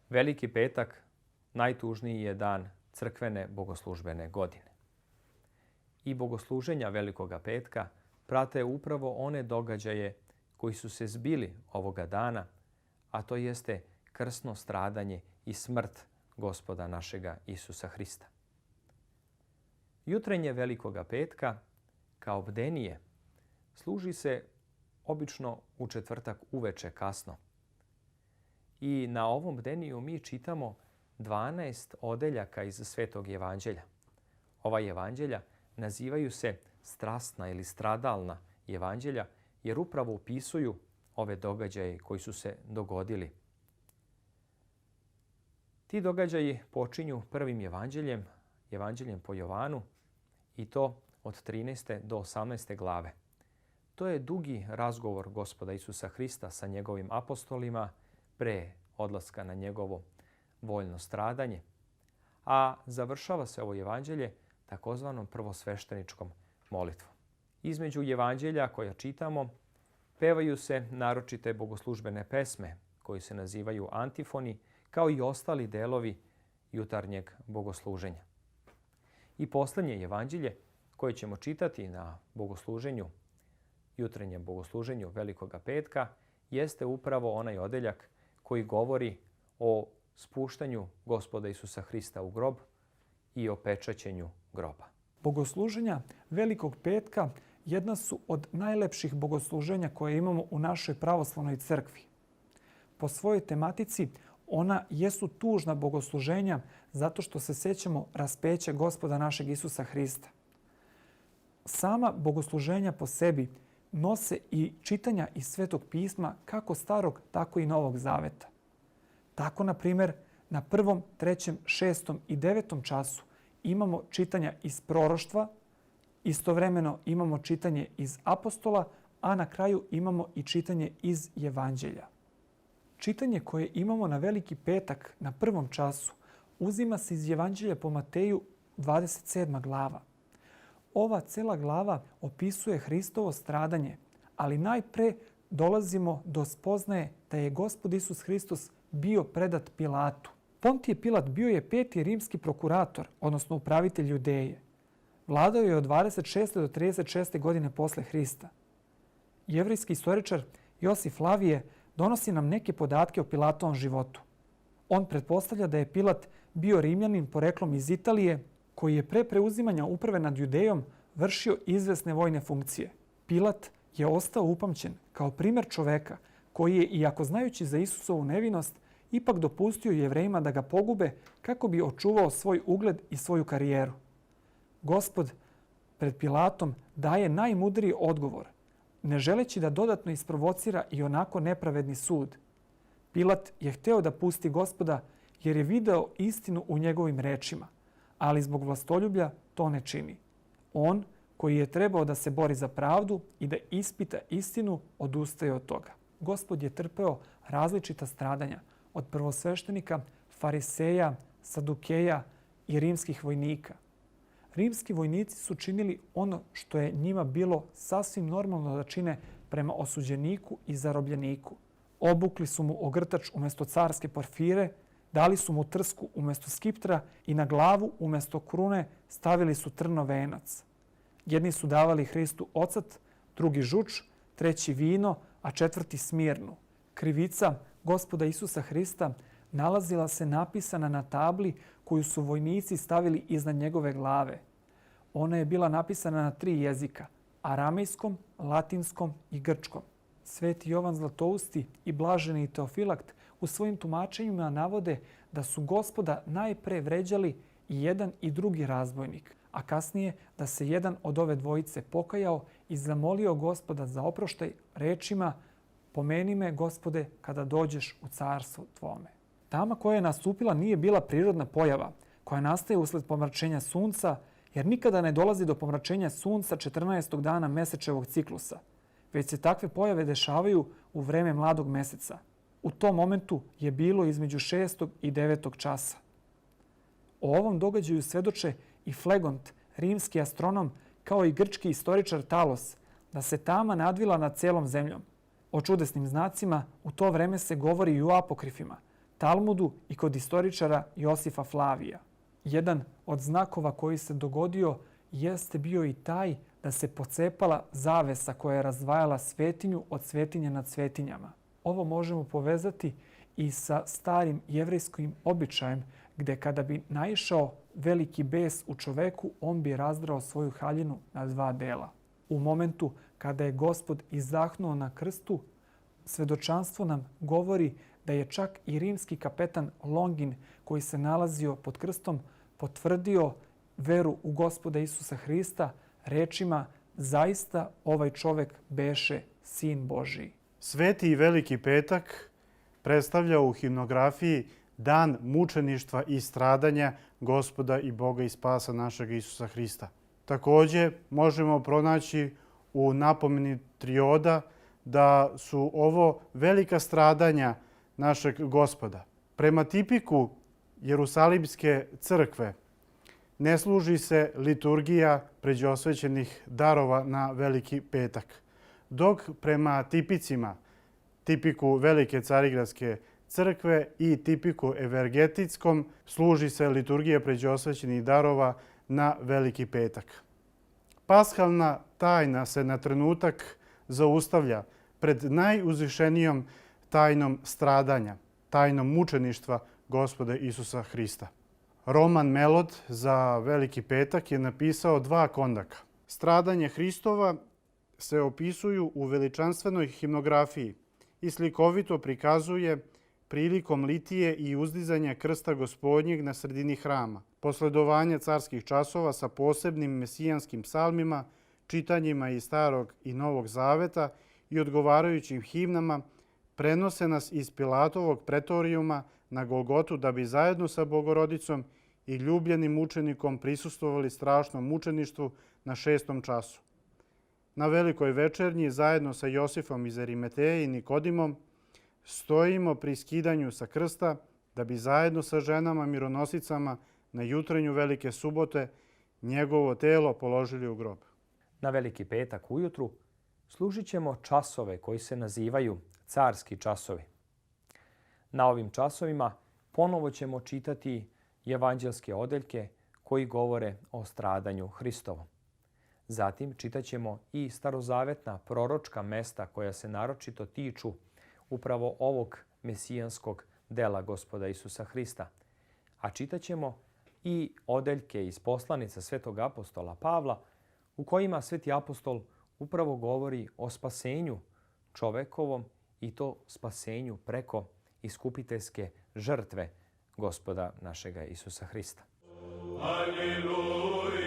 Veliki petak najtužniji je dan crkvene bogoslužbene godine. I bogosluženja Velikoga petka prate upravo one događaje koji su se zbili ovoga dana, a to jeste krsno stradanje i smrt Gospoda našega Isusa Hrista. Jutrenje Velikoga petka kao bdenije služi se obično u četvrtak uveče kasno. I na ovom bdeniju mi čitamo 12 odeljaka iz Svetog evanđelja. Ova evanđelja nazivaju se strasna ili stradalna evanđelja jer upravo opisuju ove događaje koji su se dogodili. Ti događaji počinju prvim evanđeljem, evanđeljem po Jovanu, i to od 13. do 18. glave. To je dugi razgovor Gospoda Isusa Hrista sa njegovim apostolima pre odlaska na njegovo voljno stradanje, a završava se ovo evanđelje takozvanom prvosvešteničkom molitvom. Između evanđelja koja čitamo pevaju se naročite bogoslužbene pesme koji se nazivaju antifoni, kao i ostali delovi jutarnjeg bogosluženja. I posljednje evanđelje koje ćemo čitati na bogosluženju, jutrenjem bogosluženju Velikoga petka, jeste upravo onaj odeljak koji govori o spuštanju Gospoda Isusa Hrista u grob i o pečaćenju groba. Bogosluženja Velikog petka jedna su od najlepših bogosluženja koje imamo u našoj pravoslavnoj crkvi. Po svojoj tematici ona jesu tužna bogosluženja zato što se sećamo raspeća Gospoda našeg Isusa Hrista. Sama bogosluženja po sebi nose i čitanja iz Svetog pisma kako Starog, tako i Novog Zaveta. Tako, na primjer, na 1., 3., 6. i 9. času imamo čitanja iz proroštva, istovremeno imamo čitanje iz apostola, a na kraju imamo i čitanje iz evanđelja. Čitanje koje imamo na Veliki petak na 1. času uzima se iz evanđelja po Mateju 27. glava. Ova cela glava opisuje Hristovo stradanje, ali najpre dolazimo do spoznaje da je Gospod Isus Hristos bio predat Pilatu. Pontije Pilat bio je 5. rimski prokurator, odnosno upravitelj Judeje. Vladao je od 26. do 36. godine posle Hrista. Jevrejski istoričar Josif Lavije donosi nam neke podatke o Pilatovom životu. On pretpostavlja da je Pilat bio Rimljanin poreklom iz Italije, koji je pre preuzimanja uprave nad Judejom vršio izvesne vojne funkcije. Pilat je ostao upamćen kao primjer čoveka koji je, iako znajući za Isusovu nevinost, ipak dopustio Jevrejima da ga pogube kako bi očuvao svoj ugled i svoju karijeru. Gospod pred Pilatom daje najmudriji odgovor, ne želeći da dodatno isprovocira i onako nepravedni sud. Pilat je hteo da pusti Gospoda jer je video istinu u njegovim rečima, ali zbog vlastoljublja to ne čini. On, koji je trebao da se bori za pravdu i da ispita istinu, odustaje od toga. Gospod je trpeo različita stradanja od prvosveštenika, fariseja, sadukeja i rimskih vojnika. Rimski vojnici su činili ono što je njima bilo sasvim normalno da čine prema osuđeniku i zarobljeniku. Obukli su mu ogrtač umjesto carske porfire, dali su mu trsku umjesto skiptra i na glavu umjesto krune stavili su trnov venac. Jedni su davali Hristu ocat, drugi žuč, treći vino, a četvrti smirnu. Krivica Gospoda Isusa Hrista nalazila se napisana na tabli koju su vojnici stavili iznad njegove glave. Ona je bila napisana na 3 jezika, aramejskom, latinskom i grčkom. Sveti Jovan Zlatousti i blaženi Teofilakt u svojim tumačenjima navode da su Gospoda najpre vređali i jedan i drugi razbojnik, a kasnije da se jedan od ove dvojice pokajao i zamolio Gospoda za oproštaj rečima: pomeni me, Gospode, kada dođeš u carstvo tvome. Tama koja je nastupila nije bila prirodna pojava koja nastaje usled pomračenja sunca, jer nikada ne dolazi do pomračenja sunca 14. dana mesečevog ciklusa, već se takve pojave dešavaju u vreme mladog meseca. U tom momentu je bilo između 6. i 9. časa. O ovom događaju svedoče i Flegont, rimski astronom, kao i grčki istoričar Talos, da se tama nadvila nad cijelom zemljom. O čudesnim znacima u to vreme se govori i u apokrifima, Talmudu i kod istoričara Josifa Flavija. Jedan od znakova koji se dogodio jeste bio i taj da se pocepala zavesa koja je razdvajala svetinju od svetinje nad svetinjama. Ovo možemo povezati i sa starim jevrejskim običajem gdje kada bi naišao veliki bes u čoveku, on bi razdrao svoju haljinu na dva dela. U momentu kada je Gospod izdahnuo na krstu, svedočanstvo nam govori da je čak i rimski kapetan Longin, koji se nalazio pod krstom, potvrdio veru u Gospoda Isusa Hrista rečima: zaista ovaj čovek beše sin Božiji. Sveti i Veliki petak predstavlja u himnografiji dan mučeništva i stradanja Gospoda i Boga i spasa našeg Isusa Hrista. Također možemo pronaći u napomeni trioda da su ovo velika stradanja našeg Gospoda. Prema tipiku Jerusalimske crkve ne služi se liturgija pređosvećenih darova na Veliki petak, dok prema tipiku Velike Carigradske crkve i tipiku evergetitskom služi se liturgija pređosvećenih darova na Veliki petak. Paskalna tajna se na trenutak zaustavlja pred najuzvišenijom tajnom stradanja, tajnom mučeništva Gospoda Isusa Hrista. Roman Melod za Veliki petak je napisao 2 kondaka. Stradanje Hristova se opisuju u veličanstvenoj himnografiji i slikovito prikazuje prilikom litije i uzdizanja krsta Gospodnjeg na sredini hrama, posledovanje carskih časova sa posebnim mesijanskim psalmima, čitanjima iz Starog i Novog Zaveta i odgovarajućim himnama, prenose nas iz Pilatovog pretorijuma na Golgotu da bi zajedno sa Bogorodicom i ljubljenim mučenikom prisustvovali strašnom mučeništvu na 6. času. Na Velikoj večernji zajedno sa Josifom iz Arimateje i Nikodimom stojimo pri skidanju sa krsta da bi zajedno sa ženama mironosicama na jutrenju Velike subote njegovo telo položili u grob. Na Veliki petak ujutru služit ćemo časove koji se nazivaju carski časovi. Na ovim časovima ponovo ćemo čitati evanđelske odeljke koji govore o stradanju Hristovom. Zatim čitat ćemo i starozavetna proročka mesta koja se naročito tiču upravo ovog mesijanskog dela Gospoda Isusa Hrista. A čitat ćemo i odeljke iz poslanica svetog apostola Pavla u kojima sveti apostol upravo govori o spasenju čovekovom i to spasenju preko iskupiteljske žrtve Gospoda našega Isusa Hrista. Alleluja.